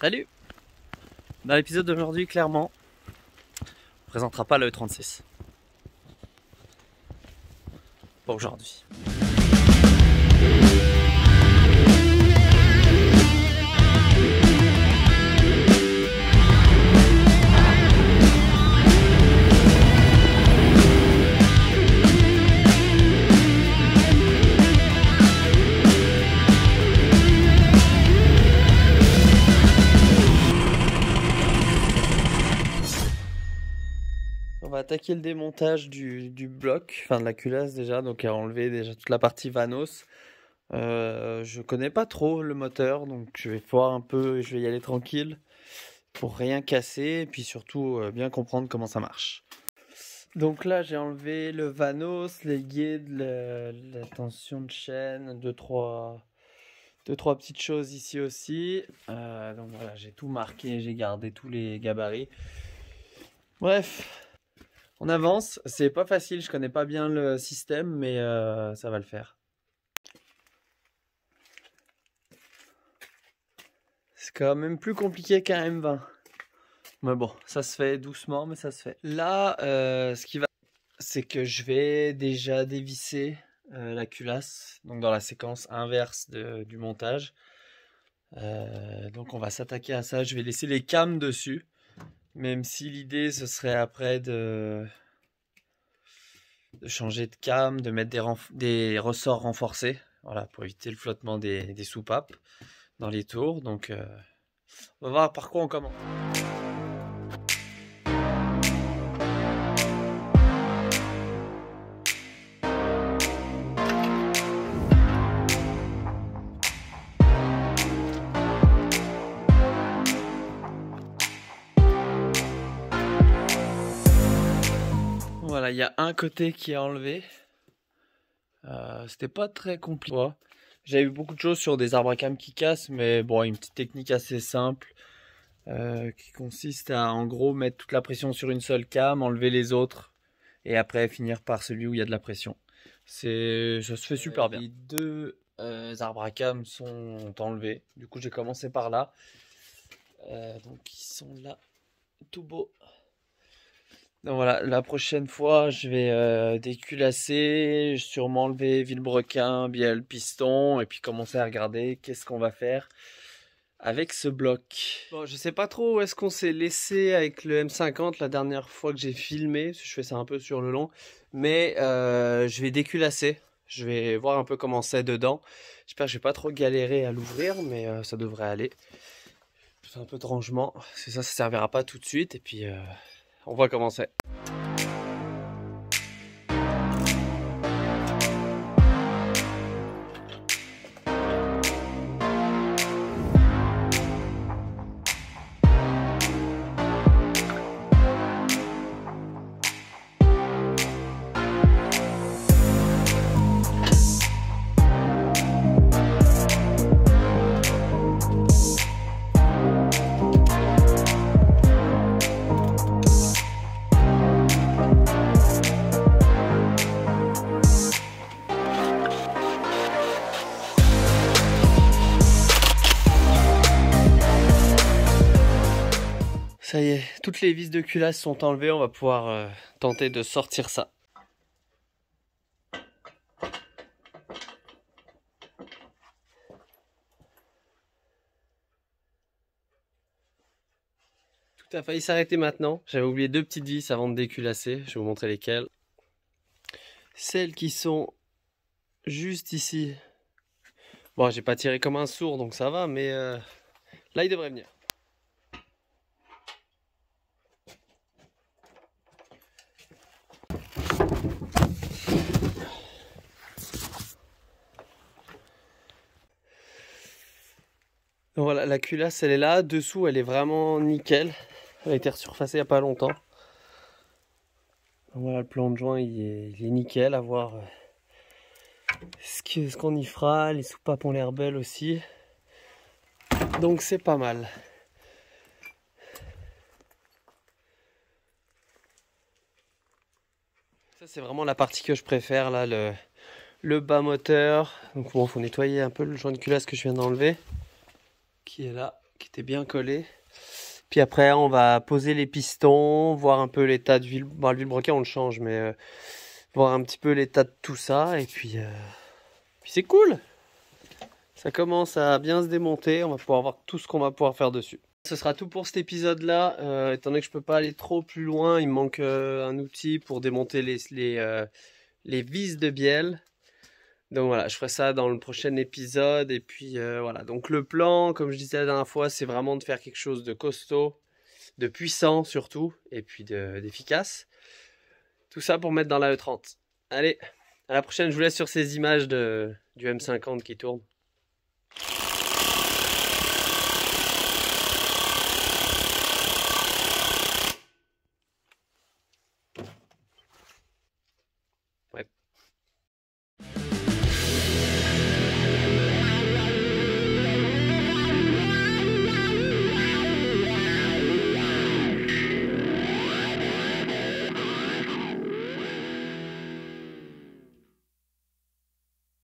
Salut! Dans l'épisode d'aujourd'hui, clairement, on ne présentera pas le E36. Pas aujourd'hui. On va attaquer le démontage du bloc, enfin de la culasse déjà, donc à enlever déjà toute la partie Vanos. Je connais pas trop le moteur, donc je vais voir un peu, je vais y aller tranquille pour rien casser et puis surtout bien comprendre comment ça marche. Donc là j'ai enlevé le Vanos, les guides, la tension de chaîne, deux trois petites choses ici aussi. Donc voilà, j'ai tout marqué, j'ai gardé tous les gabarits. Bref. On avance, c'est pas facile, je connais pas bien le système, mais ça va le faire. C'est quand même plus compliqué qu'un M20. Mais bon, ça se fait doucement, mais ça se fait. Là, ce qui va, c'est que je vais déjà dévisser la culasse, donc dans la séquence inverse du montage. Donc on va s'attaquer à ça, je vais laisser les cams dessus, même si l'idée ce serait après de changer de cam, de mettre des ressorts renforcés, voilà, pour éviter le flottement des soupapes dans les tours. Donc on va voir par quoi on commence. Voilà, il y a un côté qui est enlevé. C'était pas très compliqué. J'avais eu beaucoup de choses sur des arbres à cam qui cassent, mais bon, une petite technique assez simple qui consiste à en gros mettre toute la pression sur une seule cam, enlever les autres et après finir par celui où il y a de la pression. Ça se fait super bien. Les deux arbres à cam sont enlevés. Du coup, j'ai commencé par là. Donc, ils sont là, tout beau. Donc voilà, la prochaine fois, je vais déculasser, sûrement enlever vilebrequin, bien le piston, et puis commencer à regarder qu'est-ce qu'on va faire avec ce bloc. Bon, je sais pas trop où est-ce qu'on s'est laissé avec le M50 la dernière fois que j'ai filmé, parce que je fais ça un peu sur le long, mais je vais déculasser, je vais voir un peu comment c'est dedans. J'espère que je vais pas trop galérer à l'ouvrir, mais ça devrait aller. Je fais un peu de rangement, c'est ça servira pas tout de suite, et puis on voit comment c'est. Ça y est, toutes les vis de culasse sont enlevées, on va pouvoir tenter de sortir ça. Tout a failli s'arrêter maintenant. J'avais oublié deux petites vis avant de déculasser, je vais vous montrer lesquelles. Celles qui sont juste ici. Bon, j'ai pas tiré comme un sourd, donc ça va, mais là, il devrait venir. Donc voilà, la culasse elle est là, dessous elle est vraiment nickel. Elle a été resurfacée il n'y a pas longtemps. Donc voilà, le plan de joint il est nickel, à voir ce qu'on y fera. Les soupapes ont l'air belles aussi. Donc c'est pas mal. Ça c'est vraiment la partie que je préfère là, le bas moteur. Donc bon, faut nettoyer un peu le joint de culasse que je viens d'enlever, qui est là. qui était bien collé. Puis après, on va poser les pistons, voir un peu l'état de le vilebrequin, on le change, mais voir un petit peu l'état de tout ça. Et puis c'est cool. Ça commence à bien se démonter. On va pouvoir voir tout ce qu'on va pouvoir faire dessus. Ce sera tout pour cet épisode-là. Étant donné que je peux pas aller trop plus loin, il me manque un outil pour démonter les vis de bielle. Donc voilà, je ferai ça dans le prochain épisode. Et puis voilà, donc le plan, comme je disais la dernière fois, c'est vraiment de faire quelque chose de costaud, de puissant surtout, et puis d'efficace. Tout ça pour mettre dans la E30. Allez, à la prochaine, je vous laisse sur ces images du M50 qui tournent.